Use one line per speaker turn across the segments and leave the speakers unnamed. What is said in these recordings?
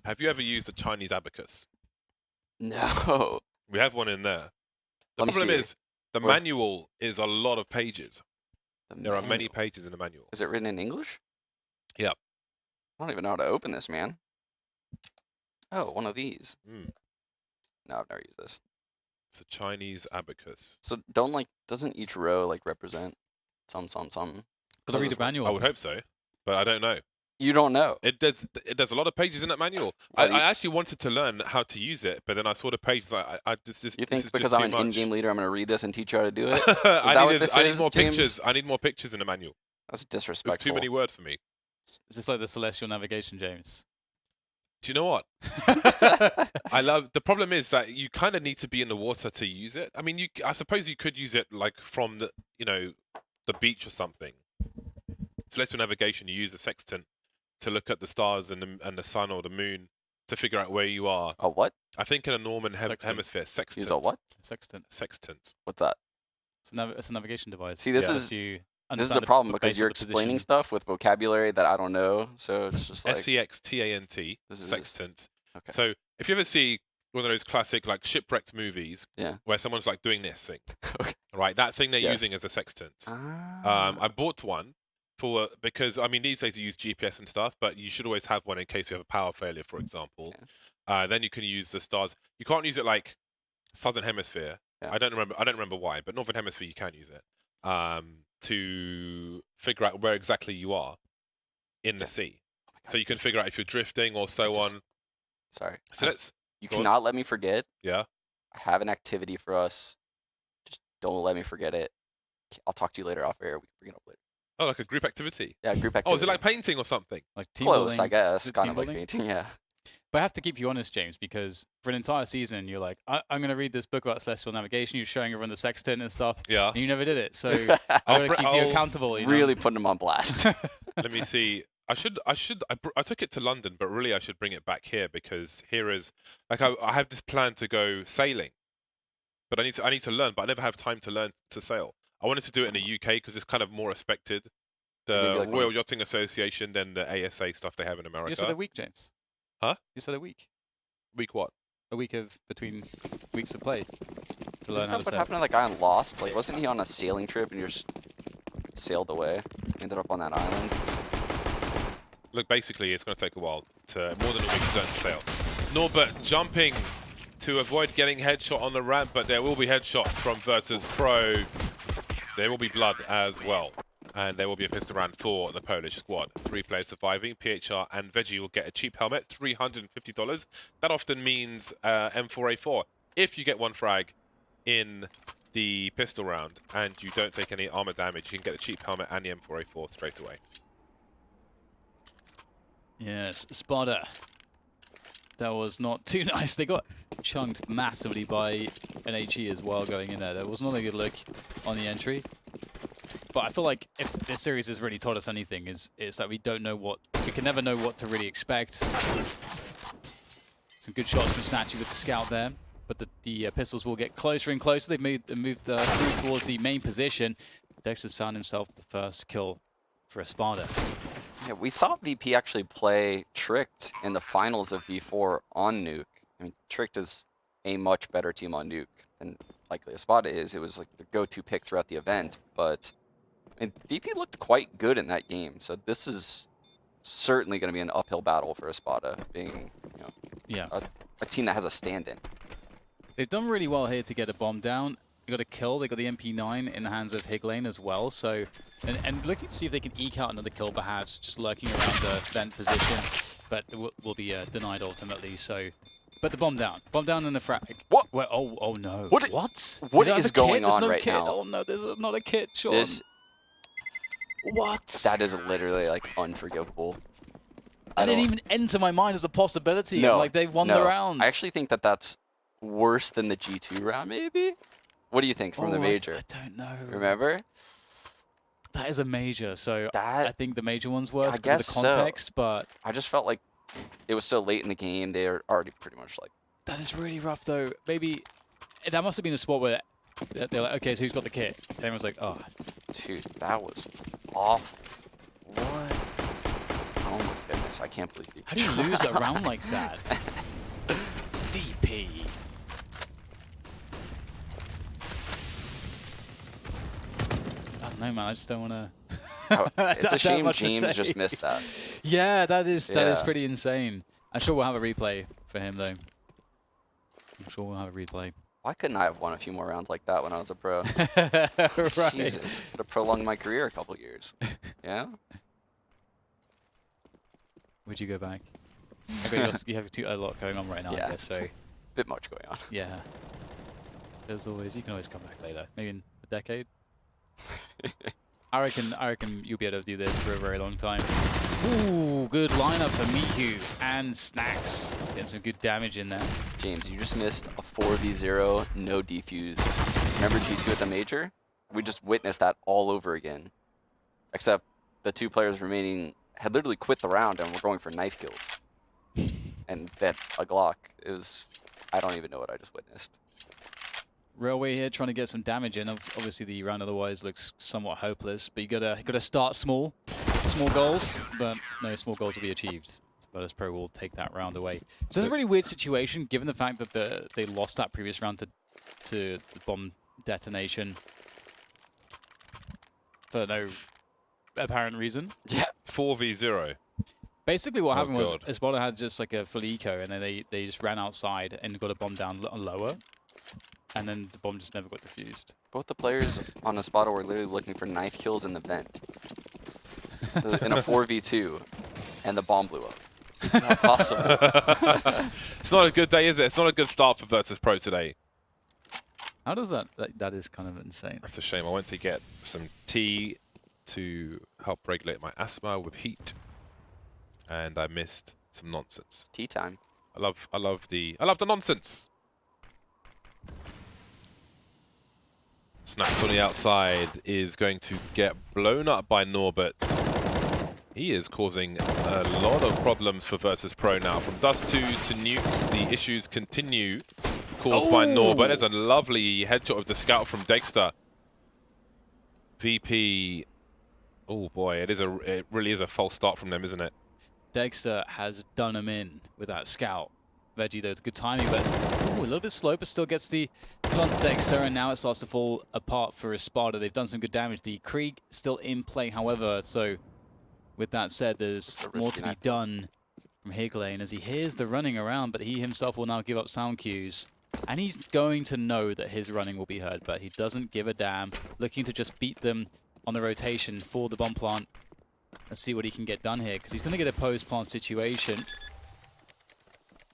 Have you ever used a Chinese abacus?
No.
We have one in there. The
Let me
problem
see.
is the
Where?
manual is a lot of pages. There are many
manual.
pages in the manual.
Is it written in English?
Yeah.
I don't even know how to open this, man. Oh, one of these.
Mm.
No, I've never used this.
It's a Chinese abacus.
So doesn't each row like represent some?
Gotta read the manual.
I would hope so, but I don't know.
You don't know.
There's a lot of pages in that manual. I actually wanted to learn how to use it, but then I saw the pages.
You think because I'm an in-game leader, I'm gonna read this and teach you how to do it?
I need more
James?
pictures. I need more pictures in the manual.
That's
There's
disrespectful.
too many words for me.
Is this like the celestial navigation, James?
Do you know what? The problem is that you kind of need to be in the water to use it. I mean, I suppose you could use it like from the beach or something. Celestial navigation, you use the sextant to look at the stars and the sun or the moon to figure out where you are.
A what?
I think in a northern hemisphere, sextant.
Use a what?
Sextant.
Sextant.
What's that?
It's a navigation device.
See, this is a problem because you're explaining stuff with vocabulary that I don't know. So it's just like
SEXTANT. Sextant.
Okay.
So if you ever see one of those classic like shipwrecked movies, where someone's like doing this thing, right? That thing they're using as a sextant. I bought one because I mean these days you use GPS and stuff, but you should always have one in case you have a power failure, for example. Then you can use the stars. You can't use it like southern hemisphere. I don't remember why, but northern hemisphere you can use it to figure out where exactly you are in the sea. So you can figure out if you're drifting or so on.
Sorry.
So
you cannot let me forget.
Yeah.
I have an activity for us. Just don't let me forget it. I'll talk to you later off air. We can bring it up later.
Oh, like a group activity?
Yeah, group activity.
Oh, is it like painting or something?
Like team
Close,
building?
I guess. Kind of like
building?
painting, yeah.
But I have to keep you honest, James, because for an entire season, you're like, I'm going to read this book about celestial navigation. You're showing everyone the sextant and stuff.
Yeah.
And you never did it. So I got to keep you accountable. You know?
Really putting them on blast.
Let me see. I took it to London, but really I should bring it back here because here is like I have this plan to go sailing, but I need to learn, but I never have time to learn to sail. I wanted to do it in the UK because it's kind of more respected. The Royal Yachting Association than the ASA stuff they have in America.
You said a week, James.
Huh?
You said a week.
Week what?
A week between weeks of play to learn how to
What
sail.
happened to that guy on Lost? Like, wasn't he on a sailing trip and you just sailed away? Ended up on that island?
Look, basically, it's going to take a while more than a week to learn to sail. Norbert jumping to avoid getting headshot on the ramp, but there will be headshots from Virtus.Pro. There will be blood as well. And there will be a pistol round for the Polish squad. 3 players surviving. PHR and Veggie will get a cheap helmet, $350. That often means M4A4. If you get 1 frag in the pistol round and you don't take any armor damage, you can get a cheap helmet and the M4A4 straight away.
Yes, Espada. That was not too nice. They got chunked massively by an HE as well going in there. That was not a good look on the entry. But I feel like if this series has really taught us anything, is that we can never know what to really expect. Some good shots from Snatchy with the scout there, but the pistols will get closer and closer. They've moved through towards the main position. Dexter's found himself the first kill for Espada.
Yeah, we saw VP actually play Tricked in the finals of V4 on Nuke. I mean, Tricked is a much better team on Nuke than likely Espada is. It was like the go-to pick throughout the event, but I mean, VP looked quite good in that game. So this is certainly going to be an uphill battle for Espada, being a team that has a stand-in.
They've done really well here to get a bomb down. They got a kill. They got the MP9 in the hands of Higlane as well. So, and looking to see if they can eke out another kill, perhaps just lurking around the vent position, but will be denied ultimately. So, but the bomb down and the frag.
What?
Well, oh no.
What is going on right now?
Oh no, there's not a kit, Sean. What?
That is literally like unforgivable.
That didn't even enter my mind as a possibility.
No,
like they've won the round.
I actually think that's worse than the G2 round, maybe. What do you think from the major?
I don't know.
Remember?
That is a major, so I think the major one's worse because of the context, but
I just felt like it was so late in the game, they're already pretty much like...
That is really rough, though. Maybe that must have been a spot where they're like, okay, so who's got the kit? And everyone's like, oh.
Dude, that was awful. What? Oh my goodness. Nice. I can't believe you.
How do you lose a round like that? VP. I don't know, man. I just don't want to.
Oh, it's a shame James just missed that.
Yeah, that is
Yeah.
pretty insane. I'm sure we'll have a replay for him though. I'm sure we'll have a replay.
Why couldn't I have won a few more rounds like that when I was a pro?
Right.
Jesus, could have prolonged my career a couple years. Yeah.
Would you go back? You have a lot going on right now,
Yeah,
I guess. So
Bit much going on.
yeah. There's always, you can always come back later. Maybe in a decade. I reckon you'll be able to do this for a very long time. Ooh, good lineup for Mihu and Snacks. Getting some good damage in there.
James, you just missed a 4v0, no defuse. Remember G2 at the major? We just witnessed that all over again. Except the 2 players remaining had literally quit the round and were going for knife kills. And that a Glock. It was, I don't even know what I just witnessed.
Railway here trying to get some damage in. Obviously the round otherwise looks somewhat hopeless, but you gotta start small goals, but no small goals will be achieved. Virtus.Pro will take that round away. So it's a really weird situation given the fact that they lost that previous round to the bomb detonation for no apparent reason.
Yeah.
4v0.
Basically what happened was
God.
Espada had just like a full eco and then they just ran outside and got a bomb down lower. And then the bomb just never got defused.
Both the players on Espada were literally looking for knife kills in the vent. In a 4v2, and the bomb blew up. Not possible.
It's not a good day, is it? It's not a good start for Virtus.Pro today.
How does that is kind of insane.
That's a shame. I went to get some tea to help regulate my asthma with heat, and I missed some nonsense.
Tea time.
I love the nonsense. Snaps on the outside is going to get blown up by Norbert. He is causing a lot of problems for Virtus.Pro now. From Dust 2 to Nuke, the issues continue caused by Norbert. There's a lovely headshot of the scout from Dexter. VP, oh boy, it really is a false start from them, isn't it?
Dexter has done him in with that scout. Veggie though, it's good timing, but ooh, a little bit slow, but still gets the kill onto Dexter, and now it starts to fall apart for Espada. They've done some good damage. The Krieg still in play, however, so with that said, there's more to be done from Higlane as he hears the running around, but he himself will now give up sound cues. And he's going to know that his running will be heard, but he doesn't give a damn, looking to just beat them on the rotation for the bomb plant. Let's see what he can get done here, because he's going to get a post-plant situation.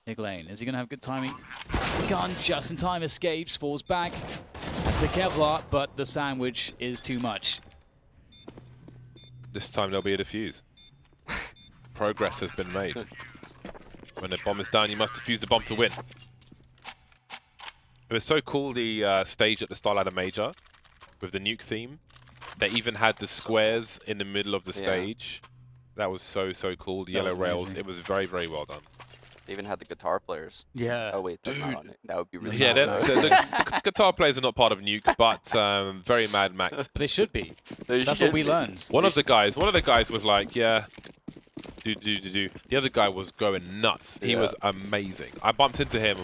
Higlane, is he going to have good timing? Gun just in time, escapes, falls back. That's the Kevlar, but the sandwich is too much.
This time there'll be a defuse. Progress has been made. When the bomb is down, you must defuse the bomb to win. It was so cool, the stage at the Starlighter Major with the Nuke theme. They even had the squares in the middle of the stage. That was so cool. The yellow rails.
Amazing.
It was very well done.
They even had the guitar players.
Yeah.
Oh wait, that's not on it. That would be really
Yeah,
loud.
the guitar players are not part of Nuke, but very Mad Max.
But they should be.
They
That's
should
what we
be.
learned.
One of the guys was like, yeah, do. The other guy was going nuts. He was amazing. I bumped into him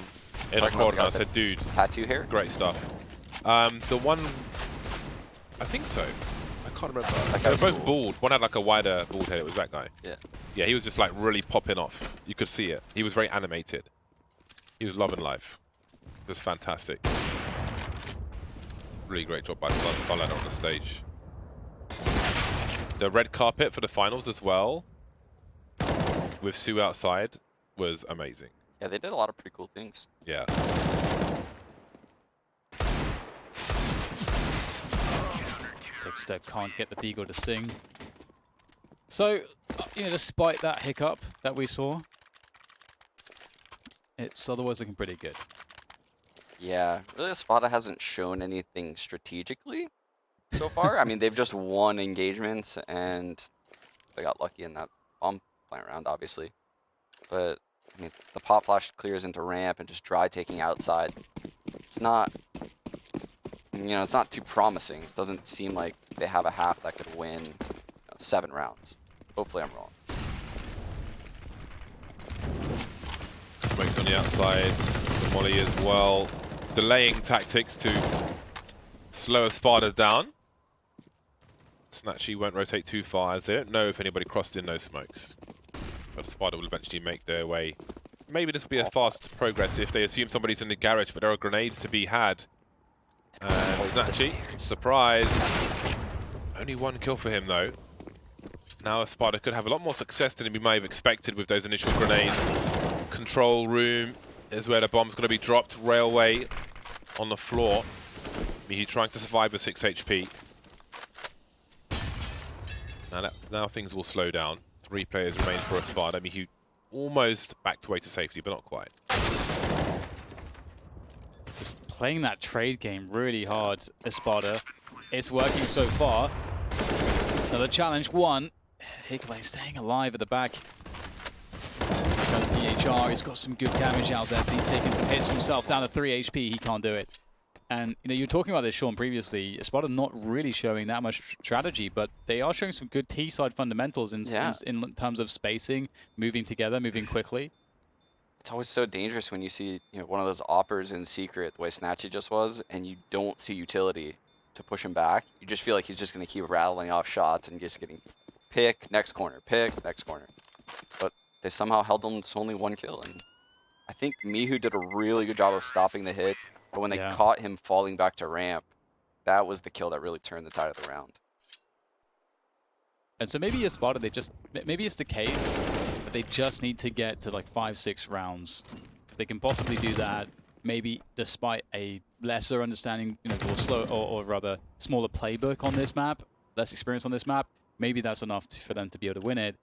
in a
Talking about
corner
the
and I
guy
said, dude,
Tattoo hair?
great stuff. The one, I think so. I can't remember.
That
They were
guy's
both
cool.
bald. One had like a wider bald head. It was that guy.
Yeah.
Yeah, he was just like really popping off. You could see it. He was very animated. He was loving life. It was fantastic. Really great job by Starlight on the stage. The red carpet for the finals as well, with Sue outside, was amazing.
Yeah, they did a lot of pretty cool things.
Yeah.
Dexter can't get the Deagle to sing. So, you know, despite that hiccup that we saw, it's otherwise looking pretty good.
Yeah, really, Espada hasn't shown anything strategically so far. I mean, they've just won engagements, and they got lucky in that bomb plant round, obviously. But, I mean, the pop flash clears into ramp and just dry taking outside. It's not, you know, it's not too promising. It doesn't seem like they have a half that could win 7 rounds. Hopefully I'm wrong.
Smokes on the outside. The molly as well. Delaying tactics to slow Espada down. Snatchy won't rotate too far as they don't know if anybody crossed in no smokes. But Espada will eventually make their way. Maybe this will be a fast progress if they assume somebody's in the garage, but there are grenades to be had. And Snatchy, surprise. Only one kill for him though. Now Espada could have a lot more success than we might have expected with those initial grenades. Control room is where the bomb's going to be dropped. Railway on the floor. Mihi trying to survive with 6 HP. Now things will slow down. 3 players remain for Espada. Mihi almost backed away to safety, but not quite.
Just playing that trade game really hard, Espada. It's working so far. Another challenge won. Higley staying alive at the back. Because PHR, he's got some good damage out there. He's taking some hits himself, down to 3 HP. He can't do it. And you know, you were talking about this, Sean, previously. Espada not really showing that much strategy, but they are showing some good T-side fundamentals in terms of spacing, moving together, moving quickly.
It's always so dangerous when you see, you know, one of those oppers in secret, the way Snatchy just was, and you don't see utility to push him back. You just feel like he's just going to keep rattling off shots and just getting pick, next corner, pick, next corner. But they somehow held him to only 1 kill. And I think Mihu did a really good job of stopping the hit. But when they caught him falling back to ramp, that was the kill that really turned the tide of the round.
And so maybe Espada, maybe it's the case that they just need to get to like 5-6 rounds. If they can possibly do that, maybe despite a lesser understanding, you know, or slow, or rather smaller playbook on this map, less experience on this map, maybe that's enough for them to be able to win it.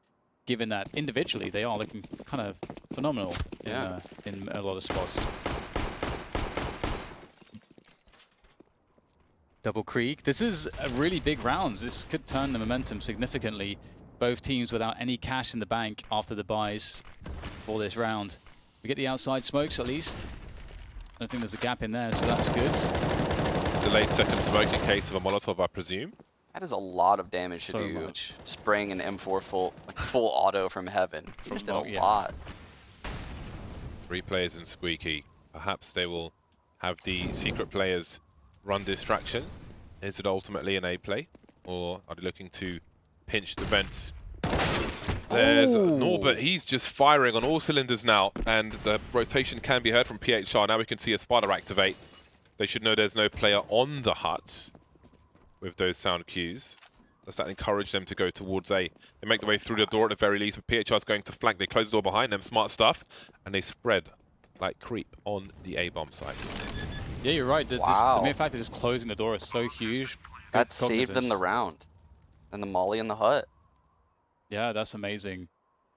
Given that individually they are looking kind of phenomenal in a lot of spots. Double Creek. This is a really big rounds. This could turn the momentum significantly. Both teams without any cash in the bank after the buys for this round. We get the outside smokes at least. I don't think there's a gap in there, so that's good.
Delayed second smoke in case of a Molotov, I presume.
That is a lot of damage to do. Spraying an M4 full auto from heaven. Just did a lot.
3 players in Squeaky. Perhaps they will have the secret players run distraction. Is it ultimately an A play? Or are they looking to pinch the vents? There's Norbert. He's just firing on all cylinders now. And the rotation can be heard from PHR. Now we can see Espada activate. They should know there's no player on the hut with those sound cues. Does that encourage them to go towards A? They make their way through the door at the very least, but PHR's going to flank. They close the door behind them. Smart stuff. And they spread like creep on the A bomb site.
Yeah, you're right. The mere fact of just closing the door is so huge.
That saved them the round. And the molly in the hut.
Yeah, that's amazing.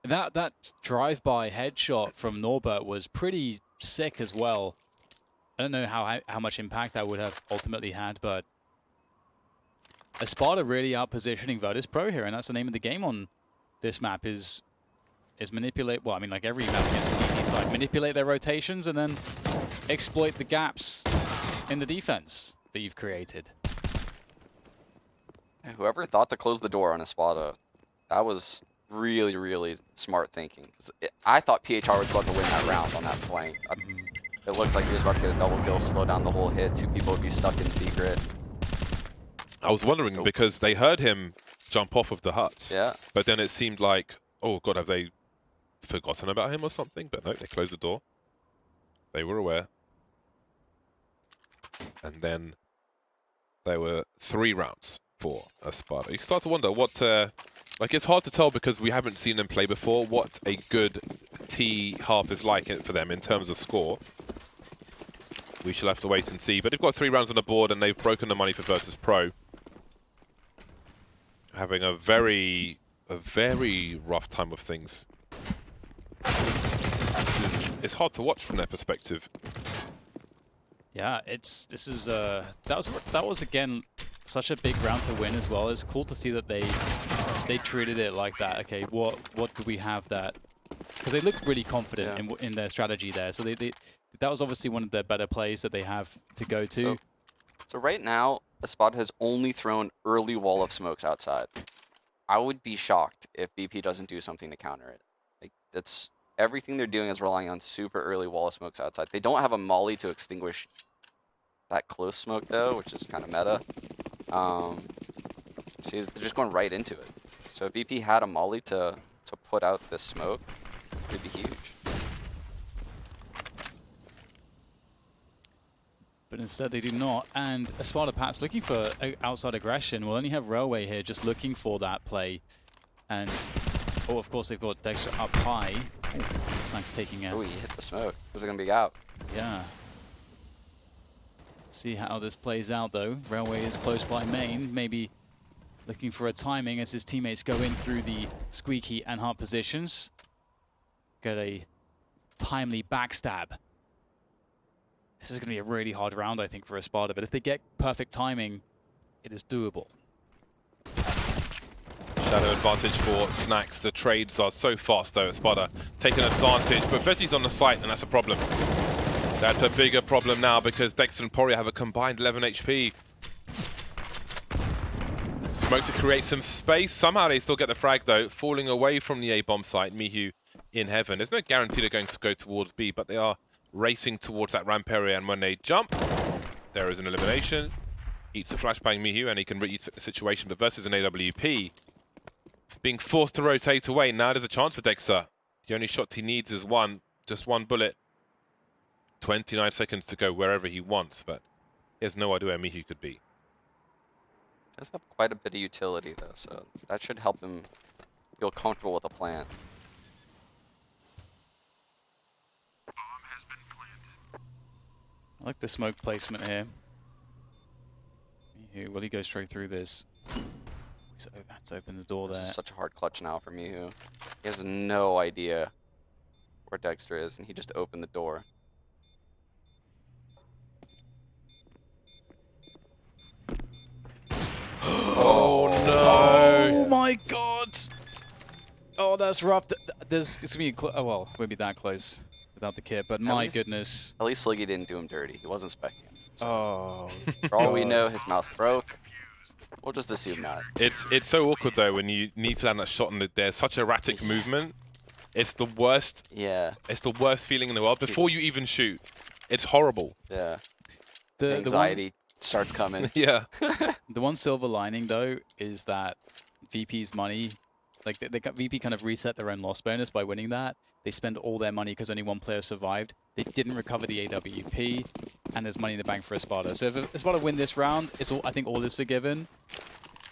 That drive-by headshot from Norbert was pretty sick as well. I don't know how much impact that would have ultimately had, but Espada really out-positioning Virtus.Pro here, and that's the name of the game on this map is manipulate, well, I mean, like every map against the CT side, manipulate their rotations and then exploit the gaps in the defense that you've created.
Whoever thought to close the door on Espada, that was really, really smart thinking. I thought PHR was about to win that round on that flank. It looked like he was about to get a double kill, slow down the whole hit. 2 people would be stuck in secret.
I was wondering because they heard him jump off of the hut.
Yeah.
But then it seemed like, oh god, have they forgotten about him or something? But no, they closed the door. They were aware. And then there were 3 rounds for Espada. You start to wonder what, like it's hard to tell because we haven't seen them play before, what a good T half is like for them in terms of score. We shall have to wait and see. But they've got 3 rounds on the board and they've broken the money for Virtus.Pro. Having a very rough time of things. It's hard to watch from their perspective.
Yeah, that was again such a big round to win as well. It's cool to see that they treated it like that. Okay, what could we have that? Because they looked really confident in their strategy there. So that was obviously one of their better plays that they have to go to.
So right now, Espada has only thrown early wall of smokes outside. I would be shocked if BP doesn't do something to counter it. Like everything they're doing is relying on super early wall of smokes outside. They don't have a molly to extinguish that close smoke though, which is kind of meta. See, they're just going right into it. So if VP had a molly to put out this smoke, it'd be huge.
But instead they do not, and Espada Pat's looking for outside aggression. We'll only have Railway here just looking for that play. And, oh, of course they've got Dexter up high. Snack's taking out.
Oh, he hit the smoke. Was it going to be out?
Yeah. See how this plays out though. Railway is close by main, maybe looking for a timing as his teammates go in through the squeaky and hard positions. Get a timely backstab. This is going to be a really hard round, I think, for Espada, but if they get perfect timing, it is doable.
Shadow advantage for Snacks. The trades are so fast though. Espada taking advantage, but Veggie's on the site, and that's a problem. That's a bigger problem now because Dexter and Poria have a combined 11 HP. Smoke to create some space. Somehow they still get the frag though, falling away from the A-bomb site. Mihu in heaven. There's no guarantee they're going to go towards B, but they are racing towards that ramp area, and when they jump, there is an elimination. Eats the flashbang Mihu, and he can read the situation, but versus an AWP, being forced to rotate away. Now there's a chance for Dexter. The only shot he needs is one, just one bullet. 29 seconds to go wherever he wants, but he has no idea where Mihu could be.
Does have quite a bit of utility though, so that should help him feel comfortable with a plan.
I like the smoke placement here. Mihu, will he go straight through this? He's had to open the door there.
This is such a hard clutch now for Mihu. He has no idea where Dexter is, and he just opened the door.
Oh no!
Oh my god! Oh, that's rough. It's gonna be oh well, won't be that close without the kit, but my goodness.
At least Sliggy didn't do him dirty. He wasn't specking him. So
Oh.
for all we know, his mouse broke. We'll just assume not.
It's so awkward though when you need to land that shot and there's such erratic movement. It's the worst.
Yeah.
It's the worst feeling in the world. Before you even shoot, it's horrible.
Yeah.
The
Anxiety starts coming.
Yeah.
The one silver lining though is that VP's money, like VP kind of reset their own loss bonus by winning that. They spend all their money because only one player survived. They didn't recover the AWP, and there's money in the bank for Espada. So if Espada win this round, I think all is forgiven,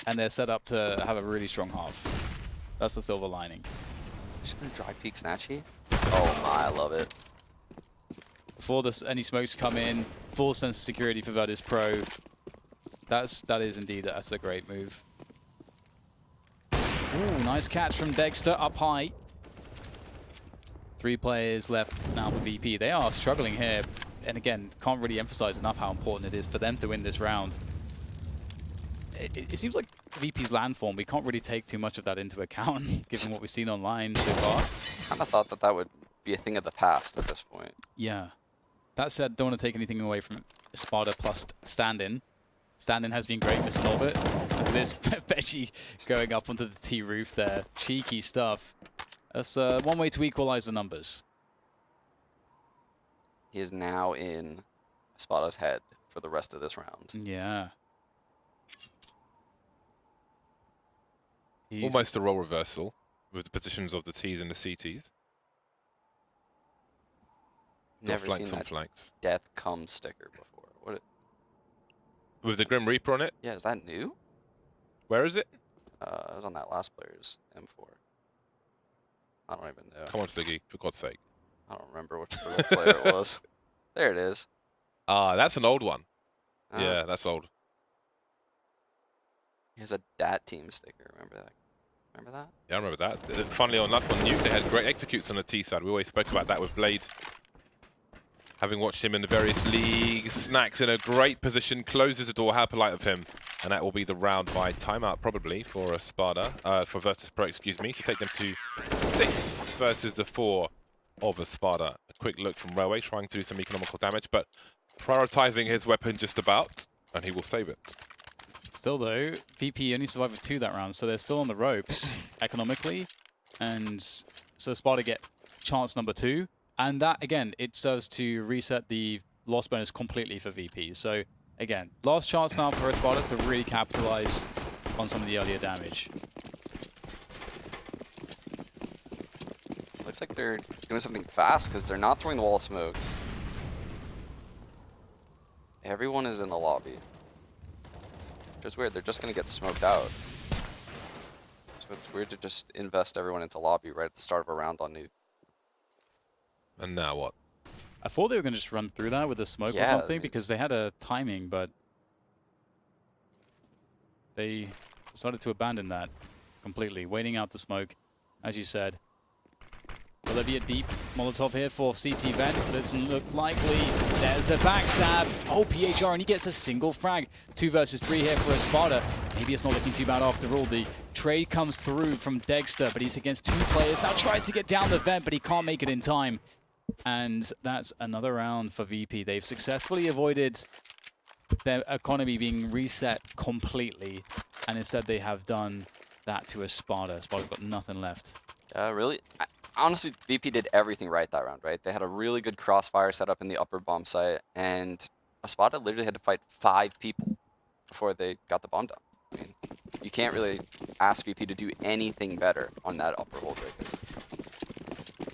and they're set up to have a really strong half. That's the silver lining.
Just gonna dry peek Snatchy. Oh my, I love it.
Before any smokes come in, full sense of security for Virtus.Pro. That is indeed, that's a great move. Ooh, nice catch from Dexter up high. 3 players left now for VP. They are struggling here, and again, can't really emphasize enough how important it is for them to win this round. It seems like VP's landform, we can't really take too much of that into account, given what we've seen online so far.
Kind of thought that would be a thing of the past at this point.
Yeah. That said, don't want to take anything away from Espada plus stand-in. Stand-in has been great, missing orbit. Look at this, Veggie going up onto the T roof there. Cheeky stuff. That's one way to equalize the numbers.
He is now in Espada's head for the rest of this round.
Yeah.
Almost a role reversal with the positions of the T's and the CTs.
Never seen that
flanks.
death come sticker before. What?
With the Grim Reaper on it?
Yeah, is that new?
Where is it?
It was on that last player's M4. I don't even know.
Come on, Sliggy, for God's sake.
I don't remember which player it was. There it is.
Ah, that's an old one.
Ah,
Yeah, that's old.
He has a DAT team sticker. Remember that? Remember that?
Yeah, I remember that. Funnily on that one, Nuke, they had great executes on the T side. We always spoke about that with Blade. Having watched him in the various leagues, Snacks in a great position, closes the door. How polite of him. And that will be the round by timeout, probably, for Espada, for Virtus.Pro, excuse me, to take them to 6 versus the 4 of Espada. A quick look from Railway, trying to do some economical damage, but prioritizing his weapon just about, and he will save it.
Still though, VP only survived with 2 that round, so they're still on the ropes economically, and so Espada get chance number 2. And that, again, it serves to reset the loss bonus completely for VP. So, again, last chance now for Espada to really capitalize on some of the earlier damage.
Looks like they're doing something fast because they're not throwing the wall of smokes. Everyone is in the lobby. Which is weird. They're just going to get smoked out. So it's weird to just invest everyone into lobby right at the start of a round on Nuke.
And now what?
I thought they were going to just run through that with a smoke or
Yeah,
something because they had a timing, but they decided to abandon that completely, waiting out the smoke, as you said. Will there be a deep Molotov here for CT Vent? Doesn't look likely. There's the backstab. Oh, PHR, and he gets a single frag. 2 versus 3 here for Espada. Maybe it's not looking too bad after all. The trade comes through from Dexter, but he's against 2 players. Now tries to get down the vent, but he can't make it in time. And that's another round for VP. They've successfully avoided their economy being reset completely, and instead they have done that to Espada. Espada's got nothing left.
Really? Honestly, VP did everything right that round, right? They had a really good crossfire set up in the upper bomb site, and Espada literally had to fight 5 people before they got the bomb down. I mean, you can't really ask VP to do anything better on that upper hold right there.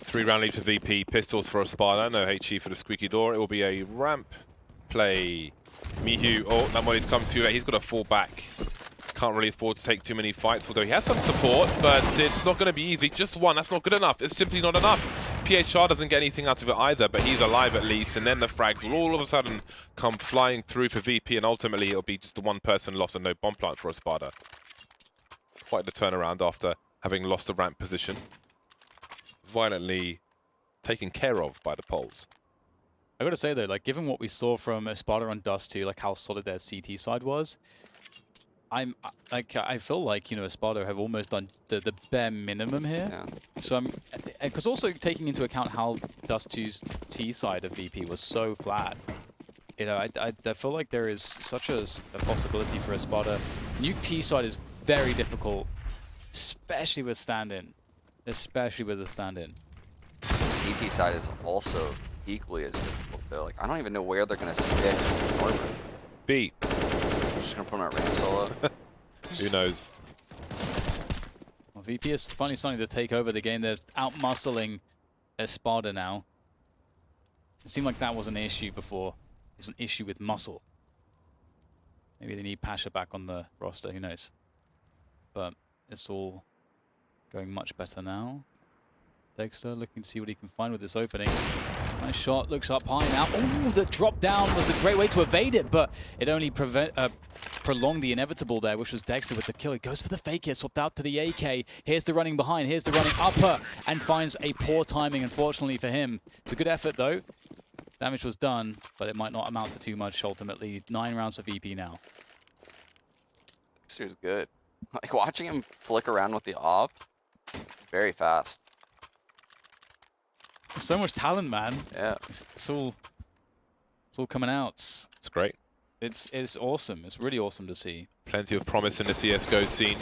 3-round lead for VP, pistols for Espada, no HE for the squeaky door. It will be a ramp play. Mihu, oh, that one he's come too late. He's got to fall back. Can't really afford to take too many fights, although he has some support, but it's not going to be easy. Just one, that's not good enough. It's simply not enough. PHR doesn't get anything out of it either, but he's alive at least, and then the frags will all of a sudden come flying through for VP, and ultimately it'll be just the one person lost and no bomb plant for Espada. Quite the turnaround after having lost the ramp position. Violently taken care of by the Poles.
I gotta say though, like given what we saw from Espada on Dust 2, like how solid their CT side was, I feel like, you know, Espada have almost done the bare minimum here.
Yeah.
So because also taking into account how Dust 2's T side of VP was so flat, you know, I feel like there is such a possibility for Espada. Nuke T side is very difficult, especially with stand-in. Especially with the stand-in.
The CT side is also equally as difficult though. Like, I don't even know where they're gonna stick Norman.
B.
I'm just gonna put him on a ramp solo.
Who knows?
Well, VP is finally starting to take over the game. They're out-muscling Espada now. It seemed like that was an issue before. It was an issue with muscle. Maybe they need Pasha back on the roster, who knows. But it's all going much better now. Dexter looking to see what he can find with this opening. Nice shot, looks up high now. Oh, the drop down was a great way to evade it, but it only prolonged the inevitable there, which was Dexter with the kill. He goes for the fake here, swapped out to the AK. Here's the running behind, here's the running upper, and finds a poor timing, unfortunately for him. It's a good effort though. Damage was done, but it might not amount to too much ultimately. 9 rounds for VP now.
Dexter's good. Like, watching him flick around with the op, very fast.
So much talent, man.
Yeah.
It's all coming out.
It's great.
It's awesome. It's really awesome to see.
Plenty of promise in the CSGO scene.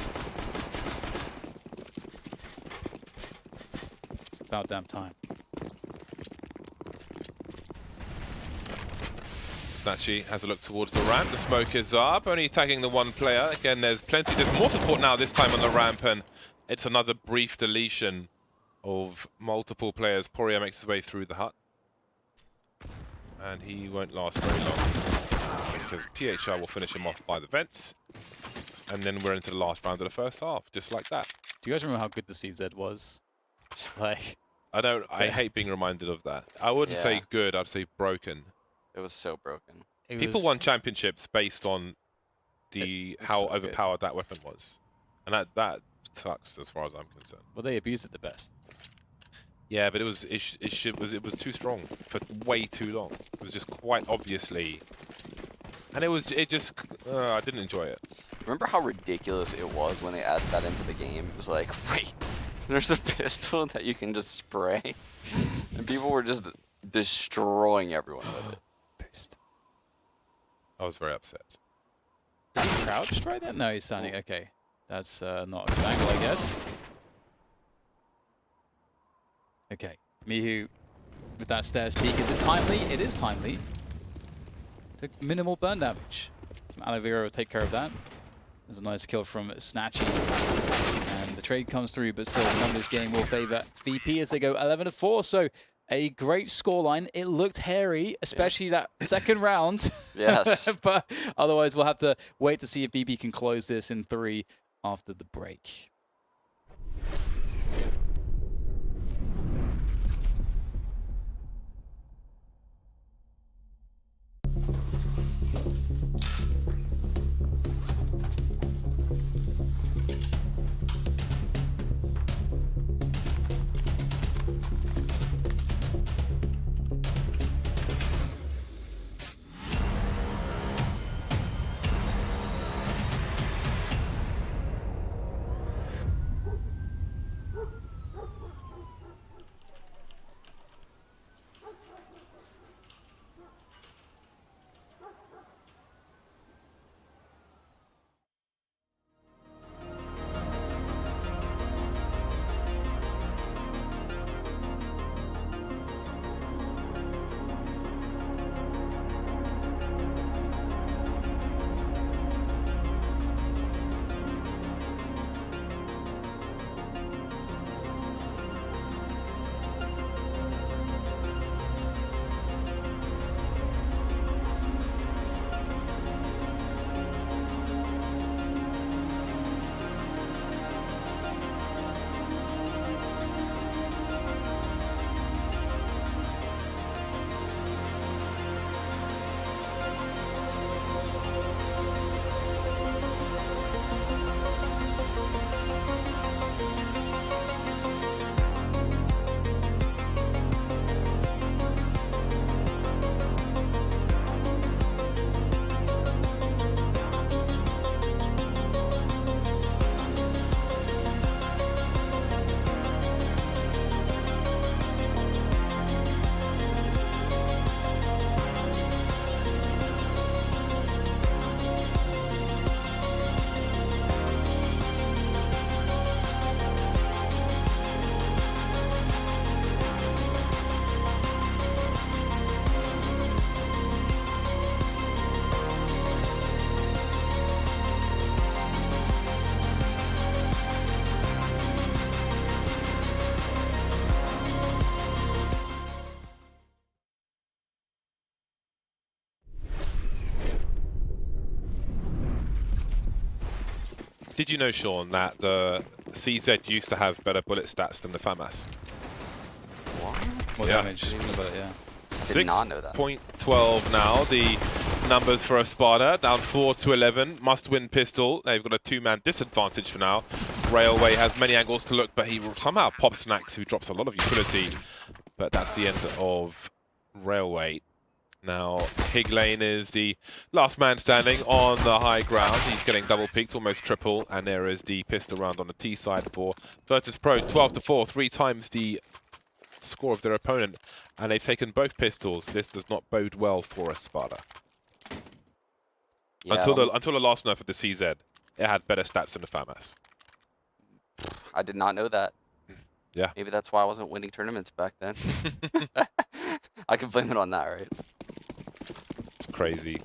It's about damn time.
Snatchy has a look towards the ramp. The smoke is up, only tagging the one player. Again, there's more support now this time on the ramp, and it's another brief deletion of multiple players. Poirier makes his way through the hut. And he won't last very long, because PHR will finish him off by the vents. And then we're into the last round of the first half, just like that.
Do you guys remember how good the CZ was? Like,
I hate being reminded of that. I wouldn't say good, I'd say broken.
It was so broken.
People won championships based on how
so
overpowered that weapon was. And that sucks as far as I'm concerned.
Well, they abused it the best.
Yeah, but it was too strong for way too long. It was just quite obviously, and I didn't enjoy it.
Remember how ridiculous it was when they added that into the game? It was like, wait, there's a pistol that you can just spray, and people were just destroying everyone with it.
Pissed.
I was very upset.
Did he crouch try that? No, he's standing. Okay, that's not a good angle, I guess. Okay, Mihu with that stairs peak. Is it timely? It is timely. Took minimal burn damage. Some aloe vera will take care of that. There's a nice kill from Snatchy. And the trade comes through, but still the numbers game will favor VP as they go 11-4. So a great scoreline. It looked hairy, especially that second round.
Yes.
But otherwise, we'll have to wait to see if VP can close this in 3 after the break.
Did you know, Sean, that the CZ used to have better bullet stats than the FAMAS?
What?
More
Yeah.
damage. Even about it, yeah.
Did not know that.
6.12 now. The numbers for Espada down 4-11. Must win pistol. They've got a 2-man disadvantage for now. Railway has many angles to look, but he somehow pops Snacks, who drops a lot of utility. But that's the end of Railway. Now, Hig Lane is the last man standing on the high ground. He's getting double peaks, almost triple, and there is the pistol round on the T side for Virtus.Pro. 12-4, 3 times the score of their opponent, and they've taken both pistols. This does not bode well for Espada.
Yeah,
Until the last nerf of the CZ, it had better stats than the FAMAS.
I did not know that.
Yeah.
Maybe that's why I wasn't winning tournaments back then. I can blame it on that, right?
It's crazy.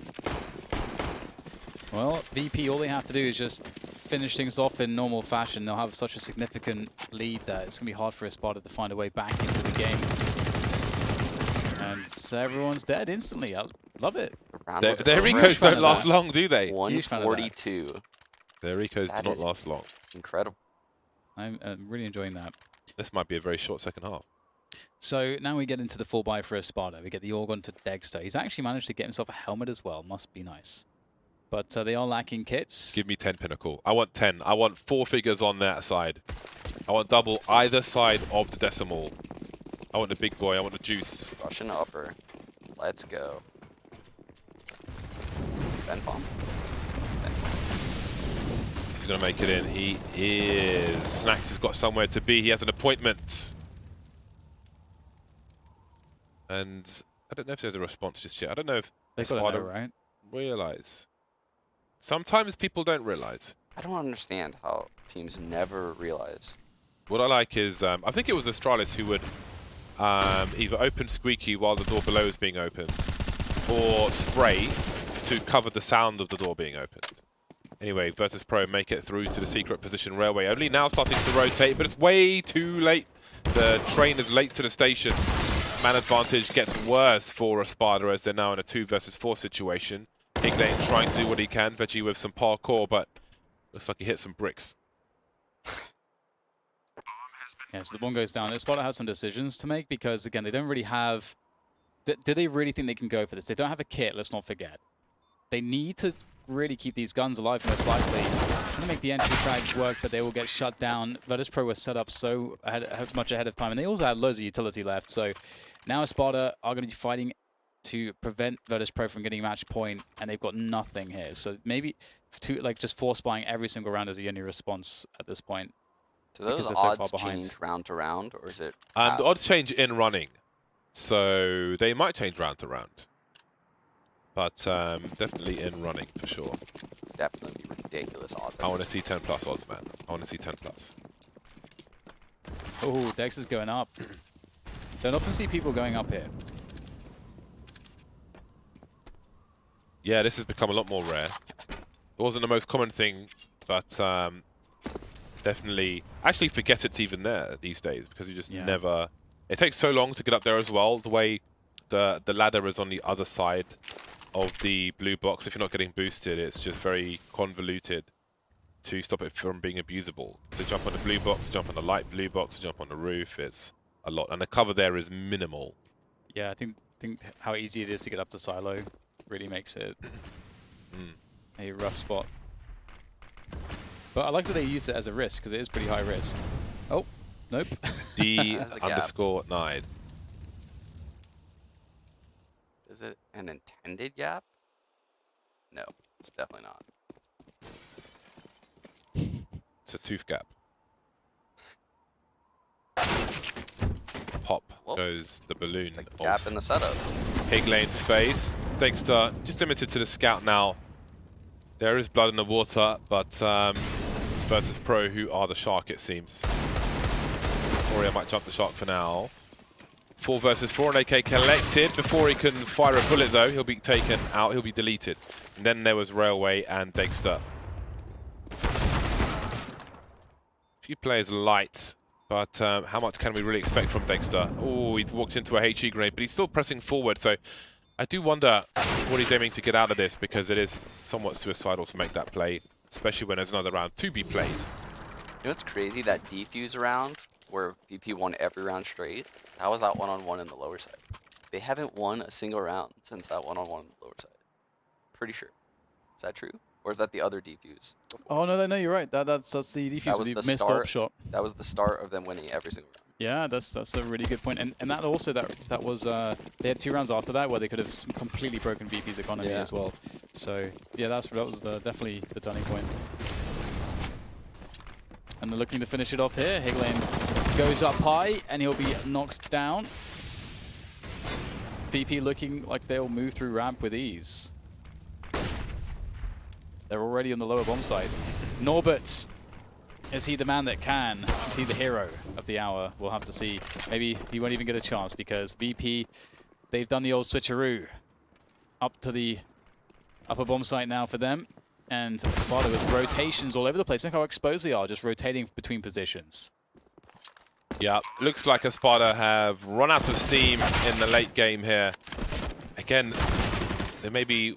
Well, VP, all they have to do is just finish things off in normal fashion. They'll have such a significant lead that it's going to be hard for Espada to find a way back into the game. And so everyone's dead instantly. I love it.
The
Their
round was
recos
fan
don't
of
last
that.
long, do they?
Huge fan of that.
142.
Their recos
That
do not
is-
last long.
Incredible.
I'm really enjoying that.
This might be a very short second half.
So now we get into the full buy for Espada. We get the Orgon to Dexter. He's actually managed to get himself a helmet as well. Must be nice. But they are lacking kits.
Give me 10 Pinnacle. I want 10. I want 4 figures on that side. I want double either side of the decimal. I want the big boy. I want the juice.
Russian upper. Let's go. Ben bomb.
He's going to make it in. He is. Snacks has got somewhere to be. He has an appointment. And I don't know if there's a response just yet. I don't know if
They got to
Espada
know, right?
realize. Sometimes people don't realize.
I don't understand how teams never realize.
What I like is, I think it was Astralis who would either open squeaky while the door below is being opened, or spray to cover the sound of the door being opened. Anyway, Virtus.Pro make it through to the secret position railway. Only now starting to rotate, but it's way too late. The train is late to the station. Man advantage gets worse for Espada as they're now in a 2 versus 4 situation. Higlane trying to do what he can. Veggie with some parkour, but looks like he hit some bricks.
Yeah, so the bomb goes down. Espada has some decisions to make because, again, they don't really have... Do they really think they can go for this? They don't have a kit, let's not forget. They need to really keep these guns alive, most likely. Trying to make the entry frags work, but they will get shut down. Virtus.Pro was set up so much ahead of time, and they also had loads of utility left. So now Espada are going to be fighting to prevent Virtus.Pro from getting match point, and they've got nothing here. So maybe just force buying every single round is the only response at this point.
Do those
so
odds
far behind.
change round to round, or is it?
The odds change in running, so they might change round to round. But definitely in running for sure.
Definitely ridiculous odds.
I want to see 10 plus odds, man. I want to see 10 plus.
Oh, Dex is going up. Don't often see people going up here.
Yeah, this has become a lot more rare. It wasn't the most common thing, but definitely... Actually forget it's even there these days, because you just never... It takes so long to get up there as well, the way the ladder is on the other side of the blue box. If you're not getting boosted, it's just very convoluted to stop it from being abusable. To jump on the blue box, jump on the light blue box, jump on the roof, it's a lot. And the cover there is minimal.
Yeah, I think how easy it is to get up to silo really makes it a rough spot. But I like that they use it as a risk, because it is pretty high risk. Oh, nope.
D_9.
Is it an intended gap? No, it's definitely not.
It's a tooth gap. Pop goes the balloon.
It's a gap in the setup.
Higlane's face. Dexter just limited to the scout now. There is blood in the water, but it's Virtus.Pro who are the shark, it seems. Or I might jump the shark for now. 4 versus 4, and AK collected. Before he can fire a bullet, though, he'll be taken out. He'll be deleted. And then there was Railway and Dexter. A few players light, but how much can we really expect from Dexter? Oh, he's walked into a HE grenade, but he's still pressing forward. So I do wonder what he's aiming to get out of this, because it is somewhat suicidal to make that play, especially when there's another round to be played.
You know what's crazy? That defuse round, where VP won every round straight, how was that one-on-one in the lower side? They haven't won a single round since that one-on-one in the lower side. Pretty sure. Is that true? Or is that the other defuse?
Oh, no, you're right. That's the defuse with the missed op shot.
That was the start of them winning every single round.
Yeah, that's a really good point. And that also, that was, they had 2 rounds after that where they could have completely broken VP's economy as well. So, yeah, that was definitely the turning point. And they're looking to finish it off here. Higlane goes up high, and he'll be knocked down. VP looking like they'll move through ramp with ease. They're already on the lower bomb side. Norbert, is he the man that can? Is he the hero of the hour? We'll have to see. Maybe he won't even get a chance, because VP, they've done the old switcheroo. Up to the upper bomb site now for them. And Espada with rotations all over the place. Look how exposed they are, just rotating between positions.
Yeah, looks like Espada have run out of steam in the late game here. Again, they maybe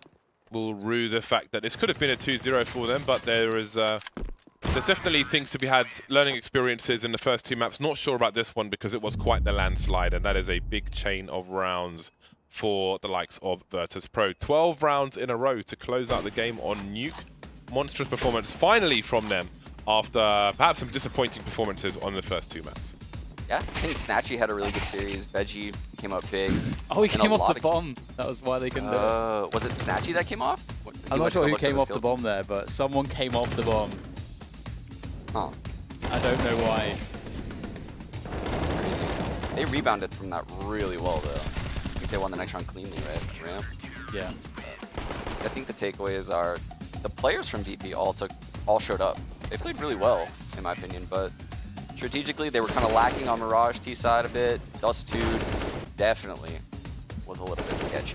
will rue the fact that this could have been a 2-0 for them, but there's definitely things to be had, learning experiences in the first 2 maps. Not sure about this one, because it was quite the landslide, and that is a big chain of rounds for the likes of Virtus.Pro. 12 rounds in a row to close out the game on Nuke. Monstrous performance finally from them after perhaps some disappointing performances on the first 2 maps.
Yeah, I think Snatchy had a really good series. Veggie came up big.
Oh, he came off the bomb. That was why they couldn't do it.
Was it Snatchy that came off?
I'm not sure who came off the bomb there, but someone came off the bomb.
Huh.
I don't know why.
They rebounded from that really well, though. I think they won the next round cleanly, right? Ramp.
Yeah.
I think the takeaways are the players from VP all showed up. They played really well, in my opinion, but strategically, they were kind of lacking on Mirage T side a bit. Dustude definitely was a little bit sketchy.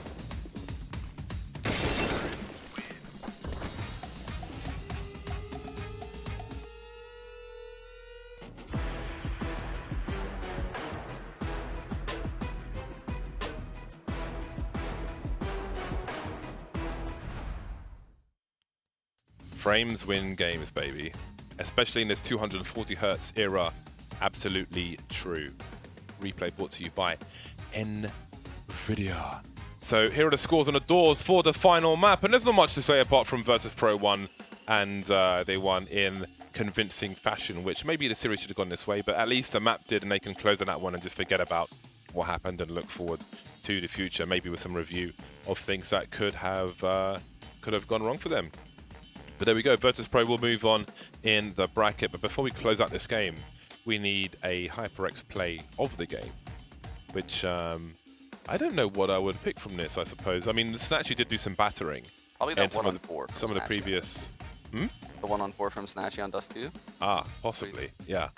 Frames win games, baby. Especially in this 240 Hz era. Absolutely true. Replay brought to you by NVIDIA. So here are the scores on the doors for the final map. And there's not much to say apart from Virtus.Pro won. And they won in convincing fashion, which maybe the series should have gone this way. But at least the map did, and they can close on that one and just forget about what happened and look forward to the future. Maybe with some review of things that could have gone wrong for them. But there we go, Virtus.Pro will move on in the bracket. But before we close out this game, we need a HyperX play of the game, which I don't know what I would pick from this, I suppose. I mean, Snatchy did do some battering.
Probably the 1-on-4.
Some of the previous...
The 1-on-4 from Snatchy on Dust 2?
Ah, possibly, yeah.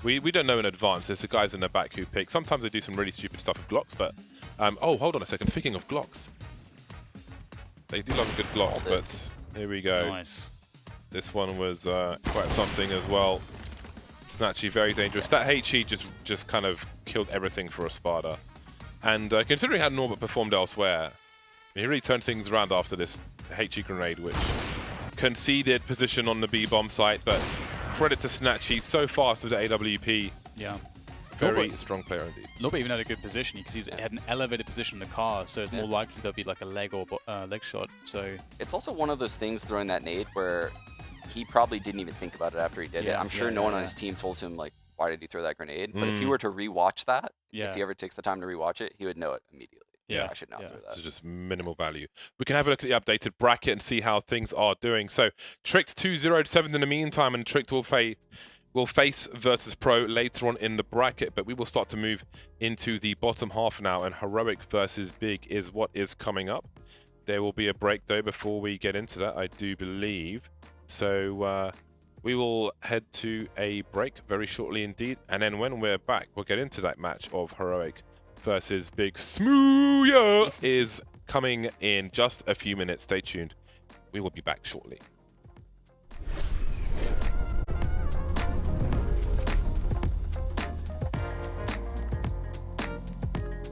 We don't know in advance. There's the guys in the back who pick. Sometimes they do some really stupid stuff with Glocks, but... oh, hold on a second. Speaking of Glocks. They do love a good Glock, but here we go.
Nice.
This one was quite something as well. Snatchy, very dangerous. That HE just kind of killed everything for Espada. And considering how Norbert performed elsewhere, he really turned things around after this HE grenade, which conceded position on the B-bomb site. But credit to Snatchy, so fast with the AWP.
Yeah.
Very strong player indeed.
Norbert even had a good position because he had an elevated position in the car, so it's more likely there'll be like a leg or leg shot. So
it's also one of those things throwing that nade where he probably didn't even think about it after he did it. I'm sure no one on his team told him, like, why did he throw that grenade? But if he were to rewatch that, if he ever takes the time to rewatch it, he would know it immediately.
Yeah,
I should not throw that.
It's just minimal value. We can have a look at the updated bracket and see how things are doing. So Tricked 2-0-7 in the meantime, and Tricked will face Virtus.Pro later on in the bracket, but we will start to move into the bottom half now, and Heroic versus Big is what is coming up. There will be a break, though, before we get into that, I do believe. So we will head to a break very shortly indeed, and then when we're back, we'll get into that match of Heroic versus Big. Smooya is coming in just a few minutes. Stay tuned. We will be back shortly.